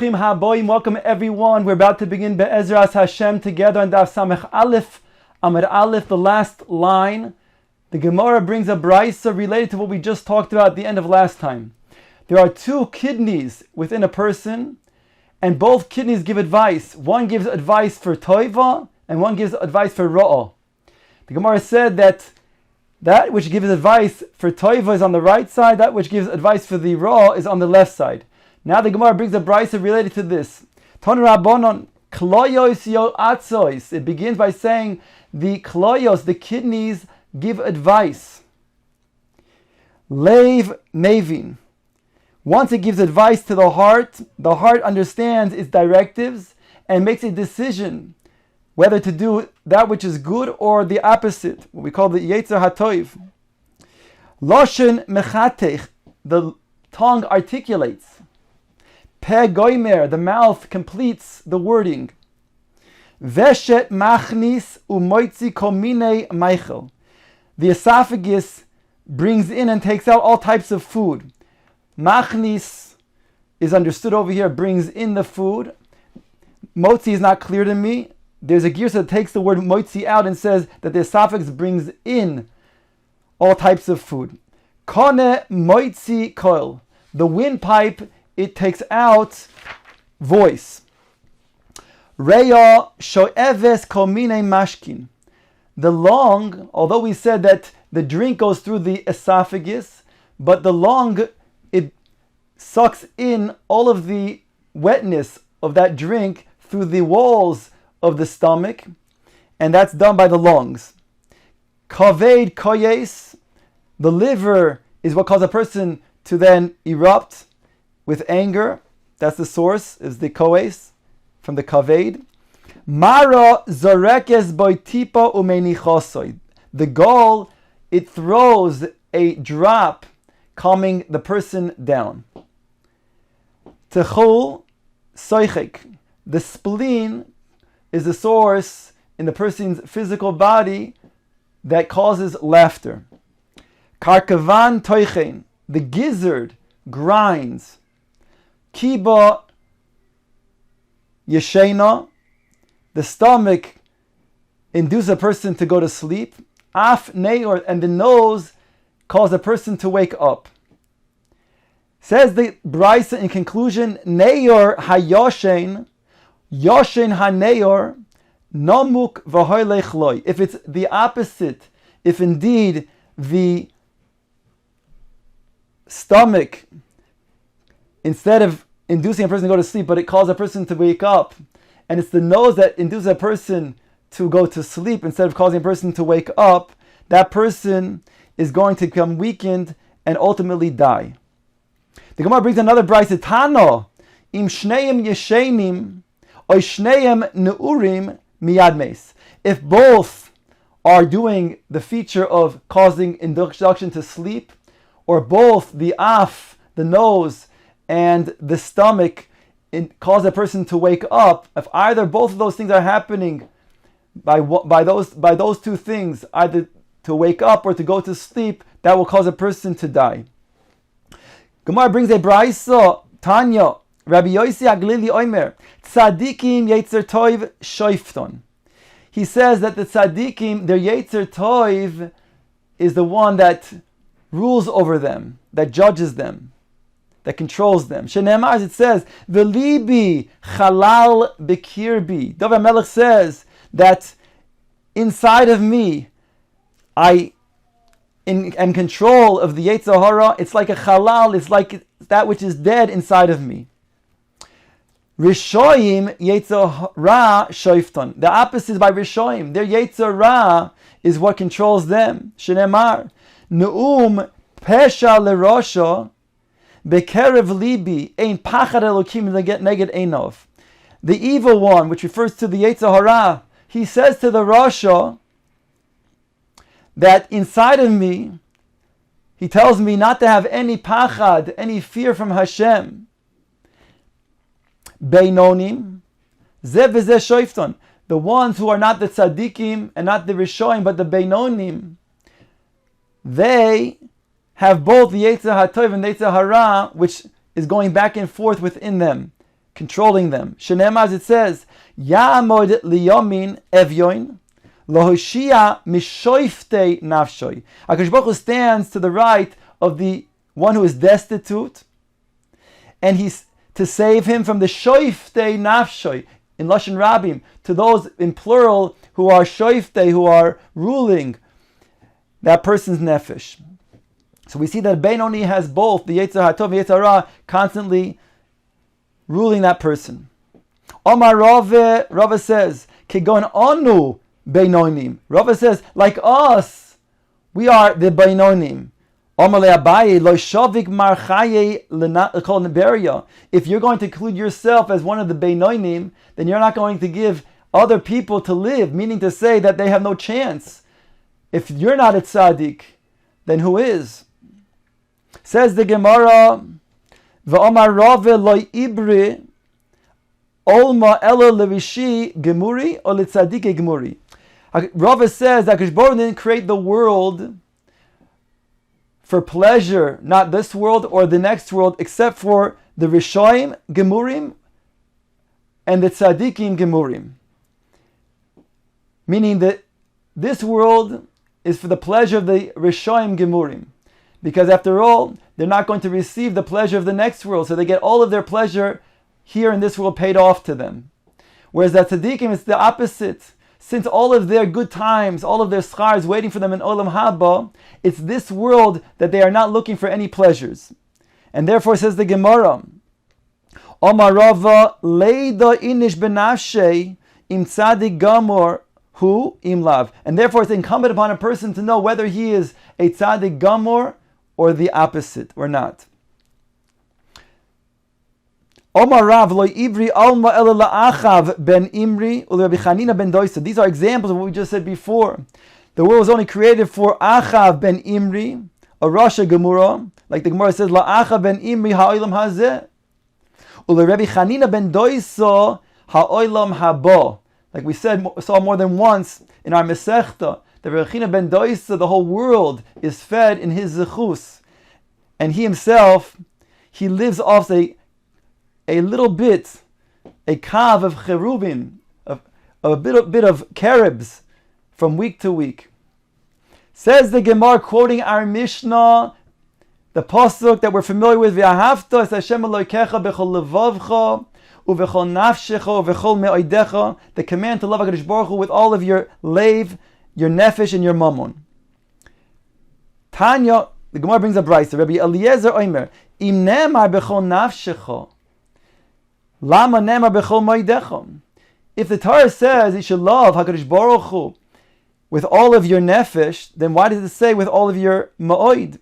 Bruchim haboim, welcome everyone. We're about to begin Be'ezras Hashem together on Daf Samech Aleph, Amud Aleph, the last line. The Gemara brings a brisa related to what we just talked about at the end of last time. There are two kidneys within a person, and both kidneys give advice. One gives advice for toiva, and one gives advice for ra'ah. The Gemara said that which gives advice for toiva is on the right side, that which gives advice for the ra'ah is on the left side. Now the Gemara brings a brisa related to this. Ton Rabbanon, kloyos yo atzois. It begins by saying the kloyos, the kidneys, give advice. Leiv mevin. Once it gives advice to the heart understands its directives and makes a decision whether to do that which is good or the opposite, what we call the Yetzer HaToiv. Loshen mechatech, the tongue articulates. Pe goimer, the mouth completes the wording. Veshet machnis umoitzi komine meichel. The esophagus brings in and takes out all types of food. Machnis is understood over here, brings in the food. Motzi is not clear to me. There's a girsa that takes the word motzi out and says that the esophagus brings in all types of food. Kone motzi koil. The windpipe, it takes out voice. Reya sho'eves komine mashkin. The lung, although we said that the drink goes through the esophagus, but the lung, it sucks in all of the wetness of that drink through the walls of the stomach, and that's done by the lungs. Kaved koyes, the liver is what causes a person to then erupt with anger. That's the source, is the koes from the kaved. Mara zorekes boitipa umenichosoid. The gall, it throws a drop, calming the person down. Techul soichik. The spleen is the source in the person's physical body that causes laughter. Karkavan toichen. The gizzard grinds. Kiba yeshena. The stomach induces a person to go to sleep. Af neor, and the nose causes a person to wake up. Says the brisa in conclusion, neor hayoshen, yoshen haneor, namuk v'hoylech loy. If it's the opposite, if indeed the stomach, instead of inducing a person to go to sleep, but it causes a person to wake up, and it's the nose that induces a person to go to sleep instead of causing a person to wake up, that person is going to become weakened and ultimately die. The Gemara brings another brisa, Tano, im shneim yeshenim, oy shneim neurim miyad meis. If both are doing the feature of causing induction to sleep, or both the af, the nose, and the stomach cause a person to wake up, if either both of those things are happening by those two things, either to wake up or to go to sleep, that will cause a person to die. Gemara brings a brisa, Tanya, Rabbi Yossi Aglili Omer, Tzadikim Yetzer Toiv Shoifton. He says that the tzadikim, their Yetzer Toiv is the one that rules over them, that judges them, that controls them. Shenemar, as it says, V'libi chalal bekirbi. David Melech says that inside of me, I am control of the Yetzer Hara. It's like a chalal, it's like that which is dead inside of me. Rishoyim Yetzer Ra shoifton. The opposite is by Rishoyim. Their Yetzer Ra is what controls them. Shenemar, Ne'um pesha lerosha, Bekerev libi ein pachad elokim neged einov. The evil one, which refers to the Yetzer Hara, he says to the Rasha that inside of me, he tells me not to have any pachad, any fear from Hashem. Beinonim, ze v'ze shoifton. The ones who are not the tzaddikim and not the rishoim, but the beinonim, they have both the Yetzer HaTov and the Yetzer Hara, which is going back and forth within them, controlling them. Shenem, as it says, Ya'amod liyamin evyoin, lohoshia mishoifte nafshoy. HaKadosh Baruch Hu stands to the right of the one who is destitute, and he's to save him from the shoifte nafshoy, in Lashon Rabim, to those in plural who are shoifte, who are ruling that person's nefesh. So we see that Beinoni has both the Yetzer HaTov and Yetzer Hara constantly ruling that person. Omar Rava says, Kegon Onu Beinonim. Rava says, like us, we are the Beinonim. Omar Le'abaye Lo Shavik Mar Chaye L'Kol Neberia. If you're going to include yourself as one of the Beinonim, then you're not going to give other people to live, meaning to say that they have no chance. If you're not a tzaddik, then who is? Says the Gemara, V'omar Rave Lo Ibri Olma Ela Levishi Gemuri or Litzaddike Gemuri. Rave says that Kadosh Baruch Hu didn't create the world for pleasure, not this world or the next world, except for the Rishoim Gemurim and the Tzadikim Gemurim. Meaning that this world is for the pleasure of the Rishoim Gemurim. Because after all, they're not going to receive the pleasure of the next world, so they get all of their pleasure here in this world paid off to them. Whereas that Tzadikim, it's the opposite. Since all of their good times, all of their schar is waiting for them in Olam Haba, it's this world that they are not looking for any pleasures. And therefore, says the Gemara, Omar Rava leida inish benafshe im tzadik gamor hu im lav. And therefore, it's incumbent upon a person to know whether he is a tzadik gamor or the opposite or not. Omar Rav lo ivri alma ela la'achav ben imri u'Rabbi Chanina ben Doisa. These are examples of what we just said before. The world was only created for Achav ben Imri, a Rasha Gemura, like the Gemara says, la'achav ben Imri ha'olam hazeh, u'Rabbi Chanina ben Doisa ha'olam haba. Like we saw more than once in our Masechta, that Rabbi Chanina ben Doisa, the whole world is fed in his zechus, and he himself, he lives off a little bit, a kav of cherubim, a bit of caribs from week to week. Says the Gemara, quoting our Mishnah, the pasuk that we're familiar with, V'ahavta es Hashem Elokecha b'chol levavcha u'v'chol nafshecha u'v'chol me'oidecha, the command to love HaKadosh Baruch Hu with all of your leiv, your nefesh, and your mammon. Tanya, the Gemara brings a brayso, Rabbi Eliezer Omer, im nemar b'chol nafshecha, Lama nema bechol moedecha. If the Torah says you should love HaKadosh Baruch Hu with all of your nefesh, then why does it say with all of your ma'oid,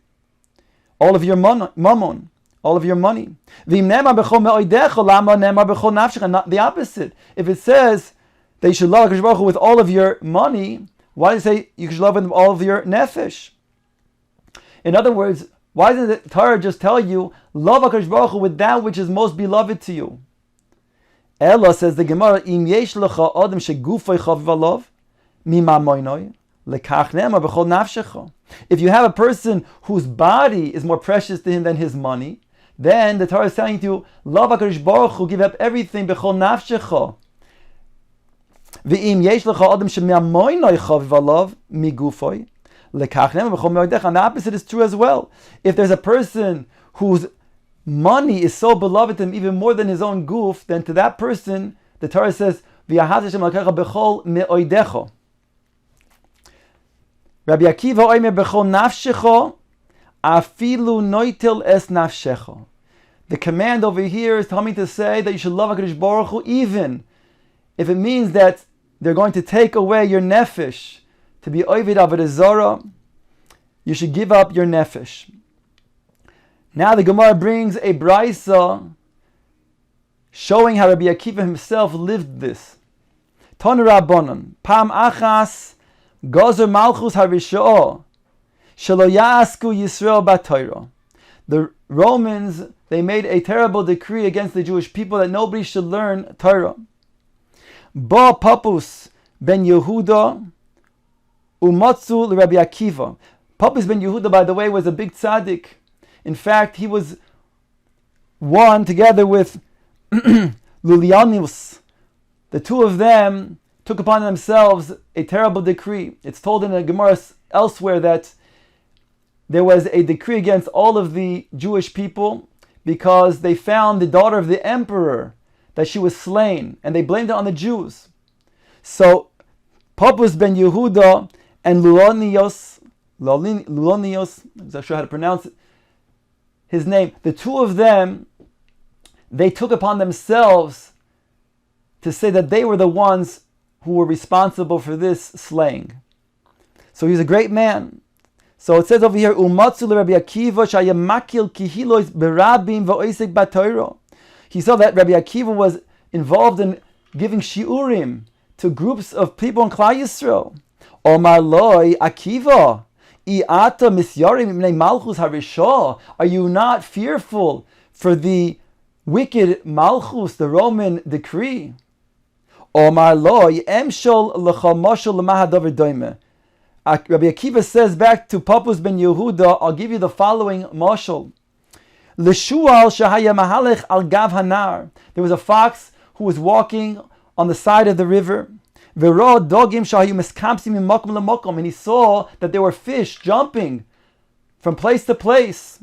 all of your mammon, all of your money? V'im nema bechol me'oidecha, lama nema bechol nafshecha. Not the opposite. If it says that you should love HaKadosh Baruch Hu with all of your money, why does it say you should love him with all of your nefesh? In other words, why doesn't the Torah just tell you love HaKadosh Baruch Hu with that which is most beloved to you? Ella, says the Gemara, im yesh lecha adam shegufay chaviv alav mima moinoi lekach nema b'chol nafshecha. If you have a person whose body is more precious to him than his money, then the Torah is telling you, love HaKadosh Baruch Hu, give up everything b'chol nafshecha. V'im yesh lecha adam shemia moinoi chaviv alav migufay lekach nema b'chol me'odecha. And the opposite is true as well. If there's a person whose money is so beloved to him even more than his own goof, then to that person, the Torah says, V'yahat Hashem Elokecha b'chol me'oidecha. Rabbi Akiva oimer b'chol nafshecha, afilu noitel es nafshecha. The command over here is telling me to say that you should love HaKadosh Baruch Hu even if it means that they're going to take away your nefesh. To be oivid avodah zarah, you should give up your nefesh. Now the Gemara brings a brayso showing how Rabbi Akiva himself lived this. Ton Rabbanon, Pam Achas, Gozer Malchus Harisho'o, Shelo Yasku Yisrael B'Torah. The Romans, they made a terrible decree against the Jewish people that nobody should learn Torah. Bo Papus ben Yehuda Umotzu Rabbi Akiva. Papus ben Yehuda, by the way, was a big tzaddik. In fact, he was one, together with Lulianius. The two of them took upon themselves a terrible decree. It's told in the Gemara elsewhere that there was a decree against all of the Jewish people because they found the daughter of the emperor, that she was slain, and they blamed it on the Jews. So Pappus ben Yehuda and Lulonios, I'm not sure how to pronounce his name, the two of them, they took upon themselves to say that they were the ones who were responsible for this slaying. So he's a great man. So it says over here, Umatzu Rabbi Akiva shayamakil kihilos berabim va'oisek b'Torah. He saw that Rabbi Akiva was involved in giving shiurim to groups of people in Klal Yisrael. Omar loy Akiva, i'ata misyarim ibnei malchus harishah. Are you not fearful for the wicked malchus, the Roman decree? Omar loy emshol l'chamoshel l'mahadavar doime. Rabbi Akiva says back to Pappus ben Yehuda, I'll give you the following mashal. L'shual shahaya mahalech al gav hanar. There was a fox who was walking on the side of the river. V'ro dogim shahayu miskapsim min makom l'makom. And he saw that there were fish jumping from place to place.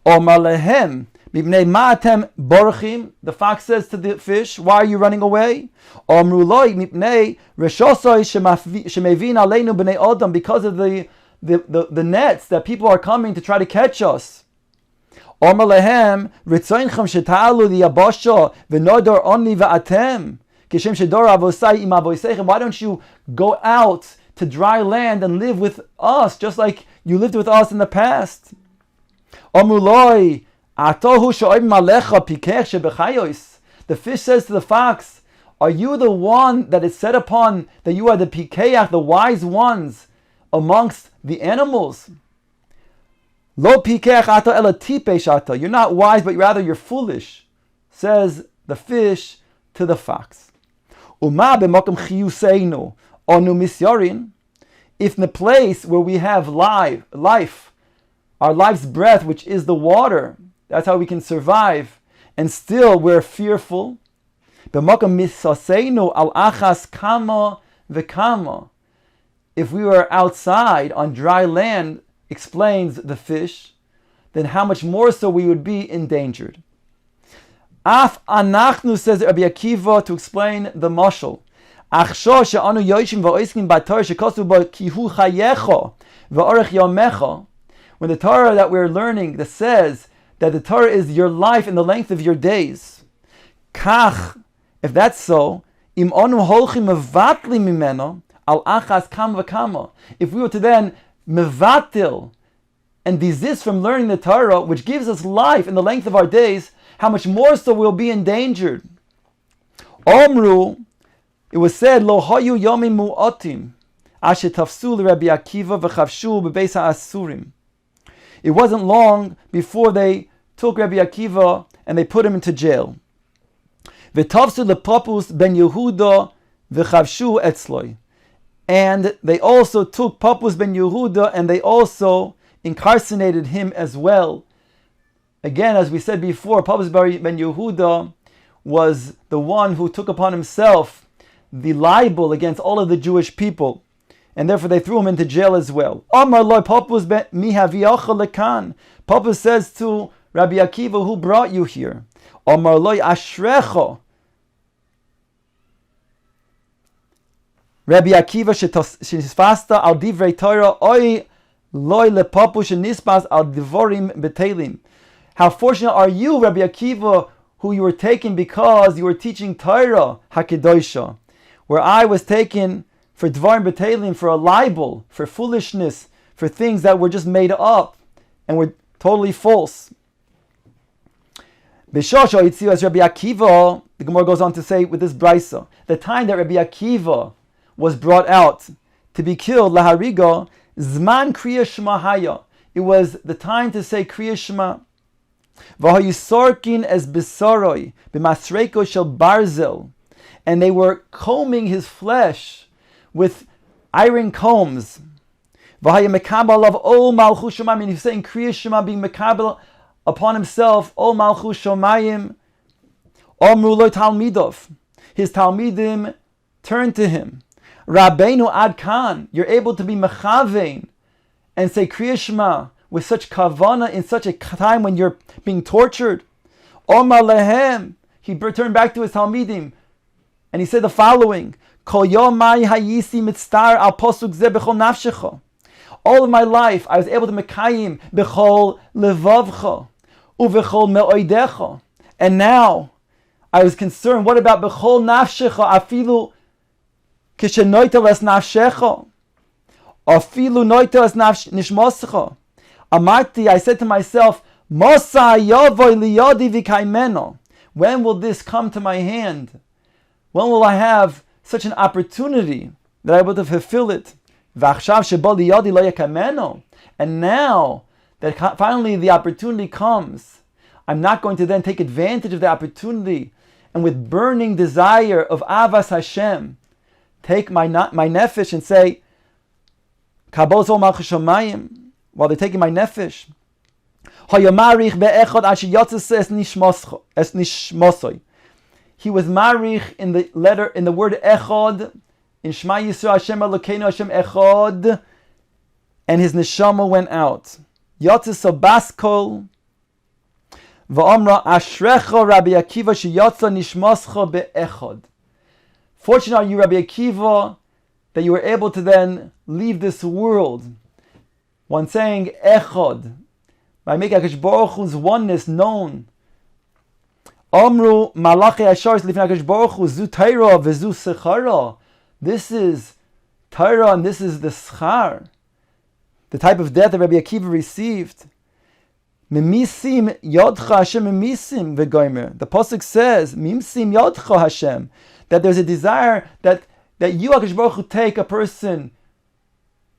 Omar lehem mibnei ma'atem borchim. The fox says to the fish, why are you running away? Omru loy mibnei reshosoi shemevin aleinu b'nei odam. Because of the nets that people are coming to try to catch us. Omar lehem ritzoinchem sheta'alu liyabasha v'nodor oni va'atem kishem shedor avosai im avoseichem. Why don't you go out to dry land and live with us just like you lived with us in the past? Omru loy atohu sho'im malecha pikech shebechayos. The fish says to the fox, are you the one that is set upon that you are the pikeach, the wise ones amongst the animals? Lo pikech ata ela tipesh ata. You're not wise, but rather you're foolish, says the fish to the fox. Uma b'makom chiyuseinu onu misyarin. If in the place where we have life, our life's breath, which is the water, that's how we can survive, and still we're fearful. B'makom misaseinu al achas kama v'kama. If we were outside on dry land, explains the fish, then how much more so we would be endangered. Af anachnu, says Rabbi Akiva, to explain the mashal. Achsho she'anu yoshim va'oiskim b'Torah shekosu bo kihu chayecha va'orech yomecha. When the Torah that we're learning that says that the Torah is your life and the length of your days. Kach, if that's so, im onu holchim mevatli mimeno al achas kam v'kama. If we were to then mevatil and desist from learning the Torah, which gives us life in the length of our days, how much more so we'll be endangered. Omru, it was said, Lo hayu yomi mu'atim asher tafsu Rabbi Akiva v'chavshu b'beis ha'asurim. It wasn't long before they took Rabbi Akiva and they put him into jail. V'tafsu lePappus ben Yehuda v'chavshu etzloi. And they also took Pappus ben Yehuda and they also incarcerated him as well. Again, as we said before, Pappus ben Yehuda was the one who took upon himself the libel against all of the Jewish people. And therefore they threw him into jail as well. Amar loy Pappus ben mihaviyacha lekan. Pappus says to Rabbi Akiva, who brought you here? Amar loy ashrecha. Rabbi Akiva shenisfasta al divrei Torah oy loy lePappus shenispas al divorim betelim. How fortunate are you, Rabbi Akiva, who you were taken because you were teaching Torah hakedosha, where I was taken for dvarim betelim, for a libel, for foolishness, for things that were just made up and were totally false. B'shosho itziu as Rabbi Akiva, the Gemara goes on to say with this brisa, the time that Rabbi Akiva was brought out to be killed, lahariga, zman kriya shema haya. It was the time to say kriya shema. V'hayusorkin es besaroi b'masreko shel barzel, and they were combing his flesh with iron combs. V'hayamekabel of ol malchus shomayim, and he's saying kriya shema, being mekabel upon himself ol malchus shomayim. Amru lo talmidov. His talmidim turned to him. Rabbeinu ad kan. You're able to be mechavein and say Kriya Shema with such kavana in such a time when you're being tortured. Omar lehem. He turned back to his talmidim and he said the following: Kol yomai hayisi mitztar al posuk ze bechol nafshecha. All of my life I was able to mekayim bechol levavcha uvechol me'oidecha. And now I was concerned, what about bechol nafshecha afilu kishenoita les nafshecha afilu noita les nishmoscha. Amarti, I said to myself, Mosa yavoy liyodi v'kaimeno. When will this come to my hand? When will I have such an opportunity that I will to fulfill it? And now that finally the opportunity comes, I'm not going to then take advantage of the opportunity and with burning desire of Avas Hashem, take my nefesh and say, Kabol Zol Malchus Shamayim, while they're taking my nefesh. He was marich in the letter, in the word echad, in Shema Yisrael Hashem Elokeinu Hashem echad, and his neshama went out. Yotzes baskol va'amra ashrecha Rabbi Akiva sheyotza nishmascha be'echad. Fortunate are you, Rabbi Akiva, that you were able to then leave this world. One saying echad, by making HaKadosh Baruch Hu's oneness known. Amru malachi asharis lifnei HaKadosh Baruch Hu zu Torah v'zu sechara. This is Torah and this is the schar, the type of death that Rabbi Akiva received. Mimisim yodcha Hashem mimisim v'goymer. The pasuk says mimisim yodcha Hashem, that there's a desire that you HaKadosh Baruch Hu take a person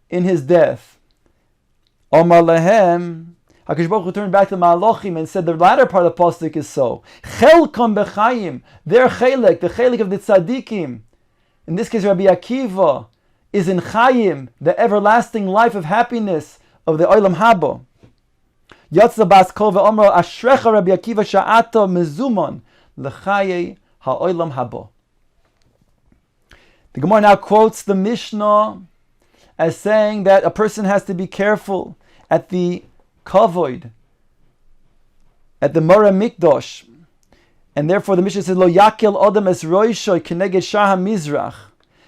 in his death. Amar lehem. HaKadosh Baruch Hu turned back to Malachim and said the latter part of the pasuk is so. Chelkom b'chayim, their chelek, the chelek of the tzaddikim. In this case, Rabbi Akiva is in chayim, the everlasting life of happiness of the olam haba. Yotza bas kol ve'omro ashrecha Rabbi Akiva sha'ata mezumon l'chayei ha'olam haba. The Gemara now quotes the Mishnah as saying that a person has to be careful at the kavod, at the Mora Mikdosh, and therefore the Mishnah says lo yakel odam es roishoy keneged shah hamizrach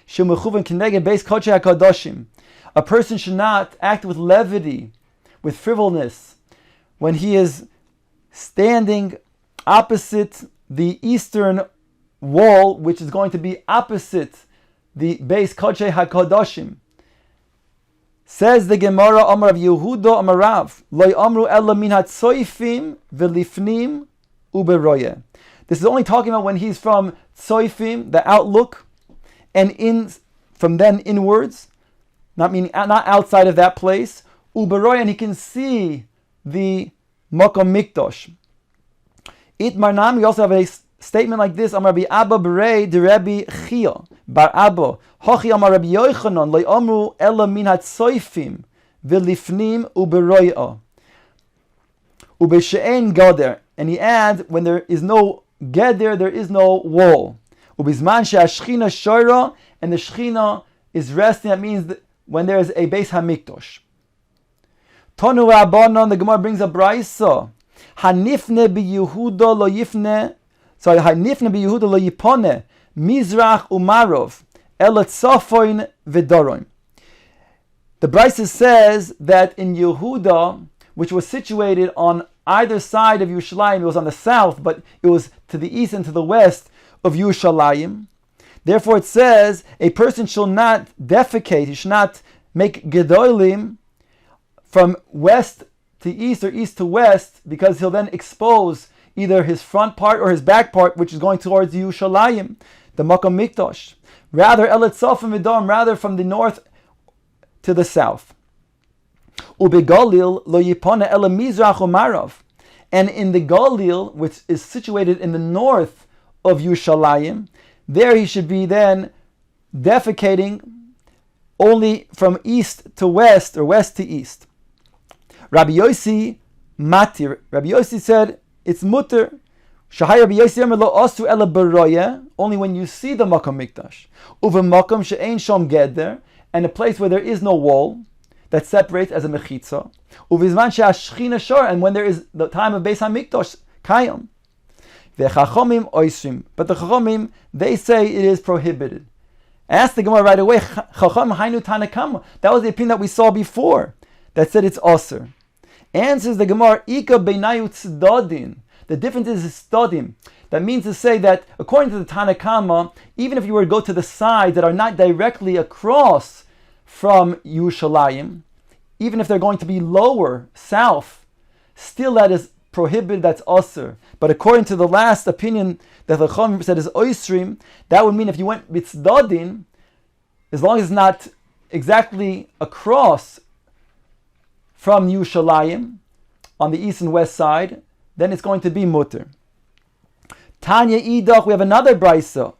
shemechuven keneged beis kodesh hakadoshim. A person should not act with levity, with frivolous, when he is standing opposite the eastern wall, which is going to be opposite the beis kodesh hakadoshim. Says the Gemara, Amar of Yehuda, Amar Rav, Loi Amru Ella min hatzoifim v'lifnim uberoye. This is only talking about when he's from tzoifim, the outlook, and in from then inwards, not outside of that place, uberoye, and he can see the Makom Mikdosh. Itmar Nam, we also have a statement like this, Amar Rabbi Abba Berei de Rabbi Chia Bar Abba Hochi Amar Rabbi Yochanan Lo Amru Ella Min Hatzoifim V'Lifnim Uberoya Ubeshe'en Gader. And he adds, when there is no Geder, there is no wall. Ubizman She'ashchina Shoira, and the Shechina is resting. That means that when there is a Beis HaMikdosh. Tonu Rabbanon, the Gemara brings a Braisa. Hanifne B'Yehuda Lo Yifne. So Hanifne B'Yehuda Lo Yipone Mizrach Umarov Ela Tzofoin V'Doron. The Braisa says that in Yehuda, which was situated on either side of Yerushalayim, it was on the south, but it was to the east and to the west of Yerushalayim. Therefore it says a person shall not defecate, he should not make gedolim from west to east or east to west, because he'll then expose either his front part or his back part, which is going towards Yerushalayim, the Makom Mikdosh. Rather, Elitzofim Vidom, rather from the north to the south. Ubegalil lo yipone ela mizrach umarav. And in the Galil, which is situated in the north of Yerushalayim, there he should be then defecating only from east to west or west to east. Rabbi Yossi Matir. Rabbi Yossi said, it's mutter. Shahai Rabbi Yossi Omer lo asu ela beroya, only when you see the Makom Mikdash. Uvemakom she'ein shom geder, and a place where there is no wall that separates as a mechitza. Uvizman she'ashchina shor, and when there is the time of Beis HaMikdash, kayam. Ve'chachomim oisrim, but the chachomim, they say it is prohibited. Ask the Gemara right away, Chacham hainu tanakama. That was the opinion that we saw before, that said it's osir. Answers the Gemara, Ika beinayu tzadodin. The difference is stodim. That means to say that, according to the Tanakama, even if you were to go to the sides that are not directly across from Yerushalayim, even if they're going to be lower, south, still that is prohibited, that's osir. But according to the last opinion that the Chacham said is oisrim, that would mean if you went mitzdodin, as long as it's not exactly across from Yerushalayim, on the east and west side, then it's going to be mutter. Tanya idach, we have another brisa.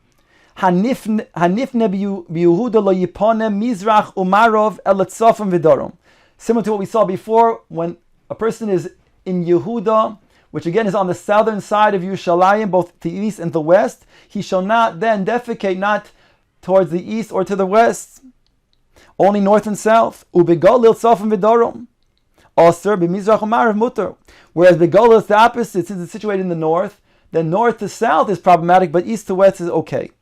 Hanifne b'Yehuda lo yipone mizrach umarov el tzofim v'dorom. Similar to what we saw before, when a person is in Yehuda, which again is on the southern side of Yerushalayim, both to the east and the west, he shall not then defecate not towards the east or to the west, only north and south. Ubegolil tzofim v'dorom. Osir b'mizrach u'marav mutter. Whereas Begolil is the opposite, since it's situated in the north, then north to south is problematic, but east to west is okay.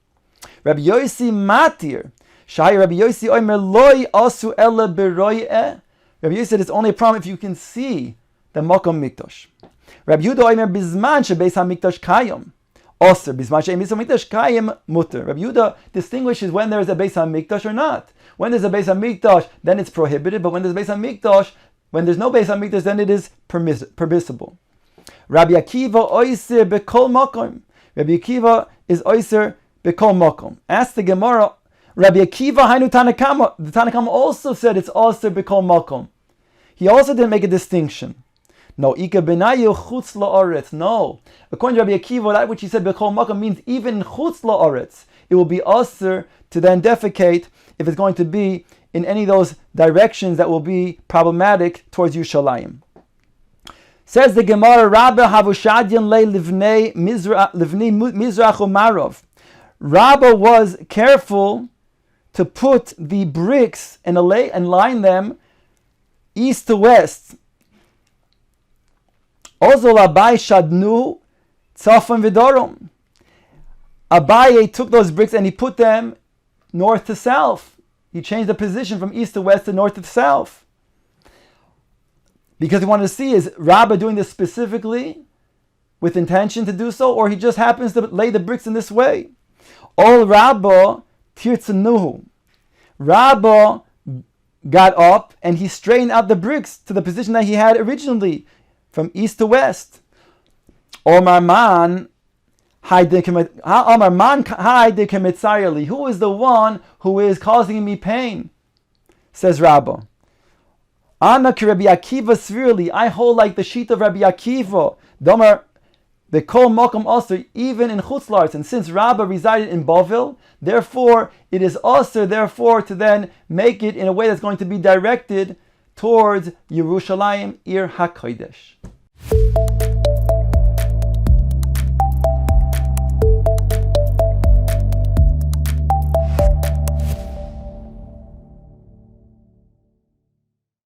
Rabbi Yossi matir. Shai Rabbi Yossi oimer loy asu ela beroyeh. Rabbi Yossi said it's only a problem if you can see the Makom Mikdash. Rabbi Yehuda oimer bizman shebeis hamikdash kayim. Osir bizman shebeis hamikdash kayim mutter. Rabbi Yehuda distinguishes when there is a Beis Hamikdash or not. When there's a Beis Hamikdash, then it's prohibited, but when there's a Beis Hamikdash, when there's no Beis Hamikdash, then it is permissible. Rabbi Akiva oiser bekol makom. Rabbi Akiva is oiser bekol makom. Ask the Gemara, Rabbi Akiva hainu Tanakama. The Tanakama also said it's oiser bekol makom. He also didn't make a distinction. No, ika benayu chutz la'aretz. No, according to Rabbi Akiva, that which he said bekol makom means even in chutz la'aretz, it will be oiser to then defecate if it's going to be in any of those directions that will be problematic towards Yerushalayim. Says the Gemara, Rabba havushadyan le livnei mizrach umarov. Rabba was careful to put the bricks and line them east to west. Ozol Abai shadnu tzafon v'dorom. Abaye took those bricks and he put them north to south. He changed the position from east to west to north to south. Because he wanted to see, is Rabbah doing this specifically with intention to do so, or he just happens to lay the bricks in this way? All Rabbah tirtzanuhu. Rabbah got up and he straightened out the bricks to the position that he had originally, from east to west. Omar man, who is the one who is causing me pain? Says Rabbah. Ana ki Rabbi Akiva svirli. I hold like the sheet of Rabbi Akiva. Domer bekol makom aser, even in Chutz La'aretz. And since Rabbah resided in Bavel, therefore it is aser, therefore to then make it in a way that's going to be directed towards Yerushalayim, Ir HaKodesh.